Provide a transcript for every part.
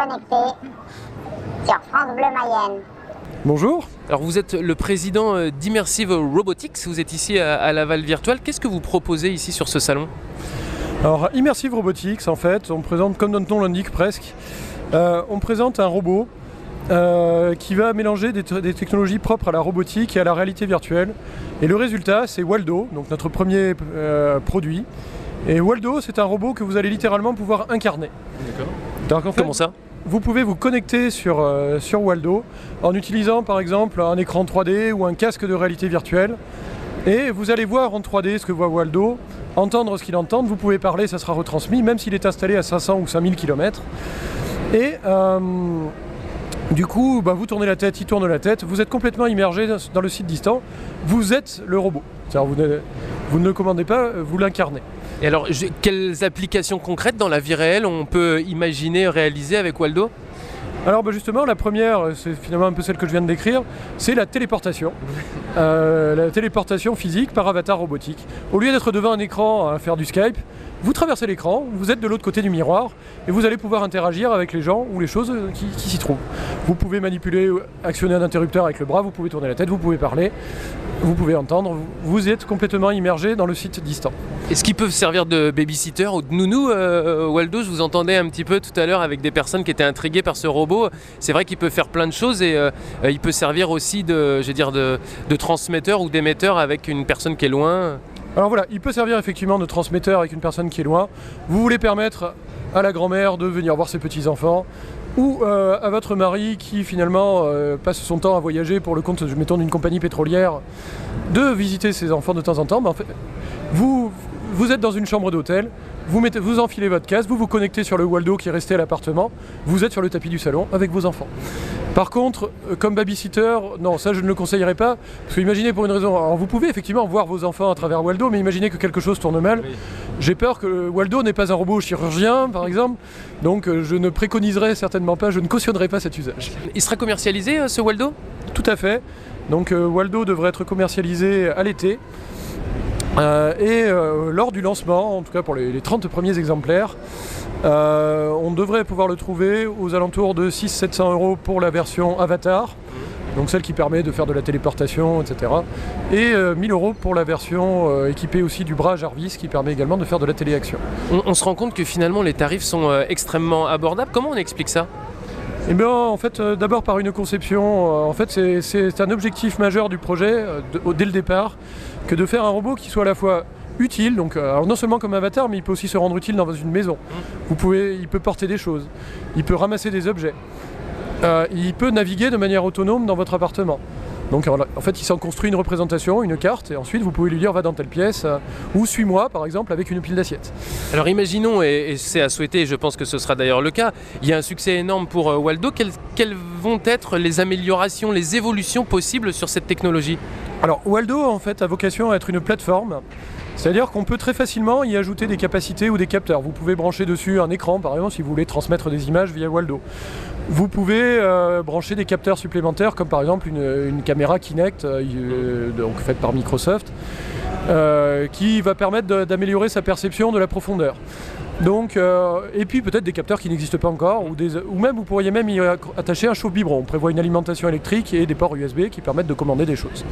connecté sur France Bleu Mayenne. Bonjour. Alors vous êtes le président d'Immersive Robotics, vous êtes ici à Laval Virtual. Qu'est-ce que vous proposez ici sur ce salon? Alors Immersive Robotics, en fait, on présente, comme notre nom l'indique presque, on présente un robot qui va mélanger des technologies propres à la robotique et à la réalité virtuelle. Et le résultat, c'est Waldo, donc notre premier produit. Et Waldo, c'est un robot que vous allez littéralement pouvoir incarner. D'accord. En fait, comment ça? Vous pouvez vous connecter sur Waldo en utilisant par exemple un écran 3D ou un casque de réalité virtuelle. Et vous allez voir en 3D ce que voit Waldo, entendre ce qu'il entend, vous pouvez parler, ça sera retransmis, même s'il est installé à 500 ou 5000 km. Et du coup, vous tournez la tête, il tourne la tête, vous êtes complètement immergé dans le site distant, vous êtes le robot. C'est-à-dire vous ne le commandez pas, vous l'incarnez. Et alors, quelles applications concrètes dans la vie réelle on peut imaginer réaliser avec Waldo? Alors justement, la première, c'est finalement un peu celle que je viens de décrire, c'est la téléportation. La téléportation physique par avatar robotique. Au lieu d'être devant un écran à faire du Skype, vous traversez l'écran, vous êtes de l'autre côté du miroir et vous allez pouvoir interagir avec les gens ou les choses qui s'y trouvent. Vous pouvez manipuler, actionner un interrupteur avec le bras, vous pouvez tourner la tête, vous pouvez parler, vous pouvez entendre, vous êtes complètement immergé dans le site distant. Est-ce qu'ils peuvent servir de babysitter ou de nounou Waldo? Je vous entendais un petit peu tout à l'heure avec des personnes qui étaient intriguées par ce robot. C'est vrai qu'il peut faire plein de choses et il peut servir aussi de transmetteur ou d'émetteur avec une personne qui est loin. Alors voilà, il peut servir effectivement de transmetteur avec une personne qui est loin. Vous voulez permettre à la grand-mère de venir voir ses petits-enfants ou à votre mari qui finalement passe son temps à voyager pour le compte, mettons, d'une compagnie pétrolière, de visiter ses enfants de temps en temps. En fait, vous êtes dans une chambre d'hôtel, vous enfilez votre casque, vous vous connectez sur le Waldo qui est resté à l'appartement, vous êtes sur le tapis du salon avec vos enfants. Par contre, comme babysitter, non, ça je ne le conseillerais pas, parce que imaginez pour une raison, alors vous pouvez effectivement voir vos enfants à travers Waldo, mais imaginez que quelque chose tourne mal. Oui. J'ai peur que Waldo n'est pas un robot chirurgien, par exemple, donc je ne préconiserais certainement pas, je ne cautionnerais pas cet usage. Il sera commercialisé ce Waldo? Tout à fait, donc Waldo devrait être commercialisé à l'été. Lors du lancement, en tout cas pour les 30 premiers exemplaires, on devrait pouvoir le trouver aux alentours de 600-700 € pour la version Avatar, donc celle qui permet de faire de la téléportation, etc. Et 1000 € pour la version équipée aussi du bras Jarvis qui permet également de faire de la téléaction. On se rend compte que finalement les tarifs sont extrêmement abordables. Comment on explique ça? Eh bien, en fait, d'abord par une conception, en fait, c'est un objectif majeur du projet, dès le départ, que de faire un robot qui soit à la fois utile, donc alors non seulement comme avatar, mais il peut aussi se rendre utile dans une maison. Il peut porter des choses, il peut ramasser des objets, il peut naviguer de manière autonome dans votre appartement. Donc en fait, il s'en construit une représentation, une carte, et ensuite vous pouvez lui dire va dans telle pièce, ou suis-moi par exemple avec une pile d'assiettes. Alors imaginons, et c'est à souhaiter, et je pense que ce sera d'ailleurs le cas, il y a un succès énorme pour Waldo, quelles vont être les améliorations, les évolutions possibles sur cette technologie? Alors Waldo en fait a vocation à être une plateforme, c'est-à-dire qu'on peut très facilement y ajouter des capacités ou des capteurs. Vous pouvez brancher dessus un écran par exemple si vous voulez transmettre des images via Waldo. Vous pouvez brancher des capteurs supplémentaires comme par exemple une caméra Kinect donc faite par Microsoft qui va permettre d'améliorer sa perception de la profondeur. Donc, et puis peut-être des capteurs qui n'existent pas encore ou même vous pourriez même y attacher un chauffe biberon. On prévoit une alimentation électrique et des ports USB qui permettent de commander des choses.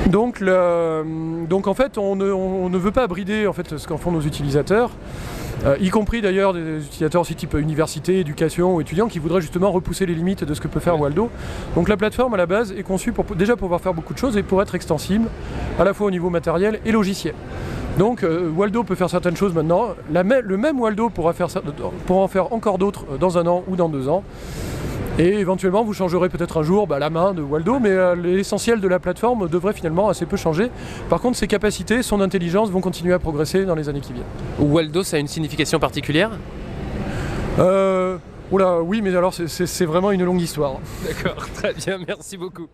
Donc en fait on ne veut pas brider en fait, ce qu'en font nos utilisateurs. Y compris d'ailleurs des utilisateurs aussi type université, éducation ou étudiants qui voudraient justement repousser les limites de ce que peut faire Waldo. Donc la plateforme à la base est conçue pour déjà pouvoir faire beaucoup de choses et pour être extensible à la fois au niveau matériel et logiciel. Donc Waldo peut faire certaines choses maintenant, le même Waldo pourra en faire encore d'autres dans 1 an ou dans 2 ans. Et éventuellement vous changerez peut-être un jour la main de Waldo, mais l'essentiel de la plateforme devrait finalement assez peu changer. Par contre ses capacités, son intelligence vont continuer à progresser dans les années qui viennent. Waldo, ça a une signification particulière? Oui, mais alors c'est vraiment une longue histoire. D'accord, très bien, merci beaucoup.